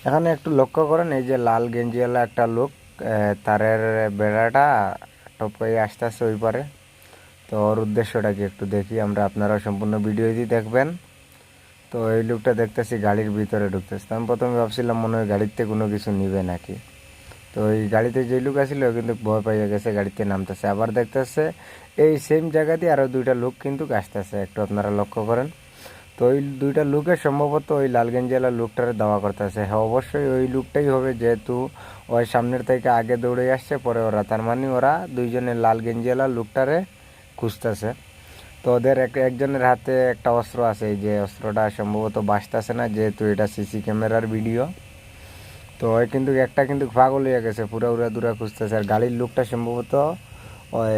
এখানে একটু লক্ষ্য করেন, এই যে লাল গেঞ্জিওয়ালা একটা লোক তারের বেড়াটা টপকাই আসতেছে ওই পারে। তো ওর উদ্দেশ্যটা কি একটু দেখি আমরা, আপনারা সম্পূর্ণ ভিডিওটি দেখবেন। তো এই লোকটা দেখতেছি গাড়ির ভিতরে ঢুকতেছে। আমি প্রথমে ভাবছিলাম মনে হয় গাড়িতে কোনো কিছু নিবে নাকি। তো এই গাড়িতে যে লোক আসছিল কিন্তু ভয় পাইয়া গেছে, গাড়িতে নামতেছে। আবার দেখতেছে এই সেম জায়গা দিয়ে আরো দুইটা লোক কিন্তু আসতেছে, একটু আপনারা লক্ষ্য করেন। তো ওই দুইটা লোকের সম্ভবত ওই লাল গেঞ্জিওয়ালা লোকটারে দাওয়া করতেছে। হ্যাঁ, অবশ্যই ওই লোকটাই হবে, যেহেতু ওই সামনের থেকে আগে দৌড়ে আসছে পরে ওরা, তার মানে ওরা দুইজনের লাল গেঞ্জিওয়ালা লোকটারে খুঁজতেছে। তো ওদের একজনের হাতে একটা অস্ত্র আছে, এই যে অস্ত্রটা সম্ভবত বাঁচতেছে না, যেহেতু এটা সিসি ক্যামেরার ভিডিও। তো ওই কিন্তু একটা কিন্তু পাগল হয়ে গেছে, পুরা উড়া দুরা খুঁজতেছে। আর গাড়ির লোকটা সম্ভবত ওই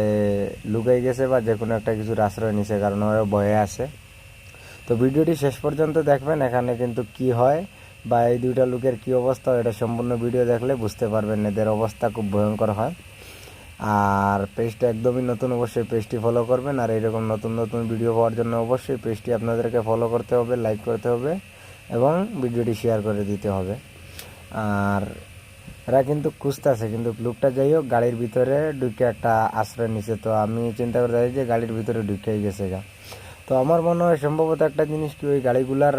লুকাই গেছে বা যে কোনো একটা কিছুর আশ্রয় নিছে, কারণ ওরা ভয়ে আছে। তো ভিডিওটি শেষ পর্যন্ত দেখবেন, এখানে কিন্তু কি হয় বা এই দুইটা লোকের কি অবস্থা, এটা সম্পূর্ণ ভিডিও দেখলে বুঝতে পারবেন। এদের অবস্থা খুব ভয়ঙ্কর হয়। আর পেজটা একদমই নতুন, অবশ্যই পেজটি ফলো করবেন। আর এরকম নতুন নতুন ভিডিও পাওয়ার জন্য অবশ্যই পেজটি আপনাদেরকে ফলো করতে হবে, লাইক করতে হবে এবং ভিডিওটি শেয়ার করে দিতে হবে। আর এরা কিন্তু খুঁজতেছে, কিন্তু লোকটা যাই হোক গাড়ির ভিতরে ঢুকে একটা আশ্রয় নিছে। তো আমি চিন্তা করতে যে গাড়ির ভিতরে ঢুকেই গেছে গা। তো আমার মনে হয় সম্ভবত একটা জিনিস কি, ওই গাড়িগুলার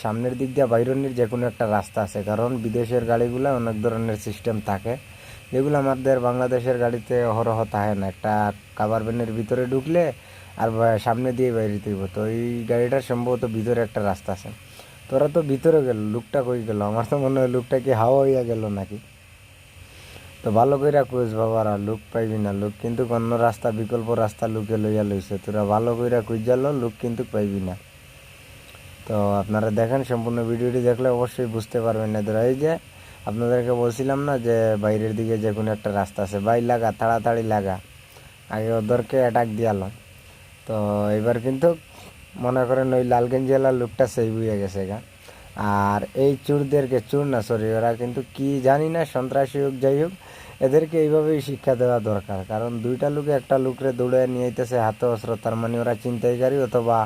সামনের দিক দিয়ে বাইরনির যে কোনো একটা রাস্তা আছে, কারণ বিদেশের গাড়িগুলো অনেক ধরনের সিস্টেম থাকে যেগুলো আমাদের বাংলাদেশের গাড়িতে অহরহ থাকে না। একটা কাভার ভ্যানের ভিতরে ঢুকলে আর সামনে দিয়ে বাইরে দিব। তো এই গাড়িটার সম্ভবত ভিতরে একটা রাস্তা আছে। তোরা তো ভিতরে গেল, লোকটা কই গেল? আমার তো মনে হয় লোকটা কি হাওয়া হইয়া গেল নাকি। তো ভালো কইরা খুঁজ বাবারা, লোক পাইবি না। লোক কিন্তু অন্য রাস্তা, বিকল্প রাস্তা লোকে লইয়া লইছে, তোরা ভালো কইরা খুঁজালো, লোক কিন্তু পাইবি না। তো আপনারা দেখেন, সম্পূর্ণ ভিডিওটি দেখলে অবশ্যই বুঝতে পারবেন। না ধরা এই যে আপনাদেরকে বলছিলাম না যে বাইরের দিকে যে কোনো একটা রাস্তা আছে, বাই লাগা, তাড়াতাড়ি লাগা, আগে ওদেরকে অ্যাটাক দিয়ালো। তো এবার কিন্তু মনে করেন ওই লাল গেঞ্জিওয়ালা লোকটা সেই হয়ে গেছে গা। আর এই চোরদেরকে, চোর না সরি, ওরা কিন্তু কি জানি না, সন্ত্রাসী হোক যাই হোক, এদেরকে এইভাবেই শিক্ষা দেওয়া দরকার। কারণ দুইটা লোকে একটা লোকরে দৌড়ে নিয়ে আইতেছে হাতে অস্ত্র, তার মানে ওরা ছিনতাইকারী অথবা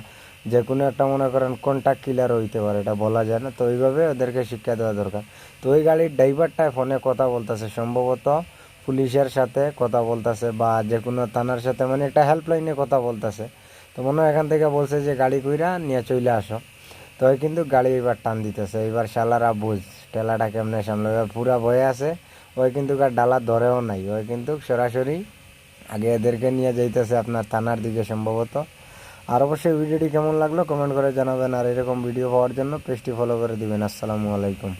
যে কোনো একটা মনে করেন কন্ট্যাক্ট কিলার হইতে পারে, এটা বলা যায় না। তো এইভাবে ওদেরকে শিক্ষা দেওয়া দরকার। তো ওই গাড়ির ড্রাইভারটা ফোনে কথা বলতেছে, সম্ভবত পুলিশের সাথে কথা বলতেছে বা যে কোনো থানার সাথে, মানে একটা হেল্পলাইনে কথা বলতেছে। তো মনে হয় এখান থেকে বলছে যে গাড়ি কইরা নিয়ে চলে আসো। তো ওই কিন্তু গাড়ি এবার টান দিতেছে। এবার শালারা বুঝ ঠেলাটা কেমনে সামনে, এবার পুরা ভয়ে আছে। ওই কিন্তু আর ডালা ধরেও নাই, ওই কিন্তু সরাসরি আগে এদেরকে নিয়ে যাইতেছে আপনার থানার দিকে সম্ভবত। আর অবশ্যই ভিডিওটি কেমন লাগলো কমেন্ট করে জানাবেন। আর এরকম ভিডিও পাওয়ার জন্য পেজটি ফলো করে দিবেন। আসসালামু আলাইকুম।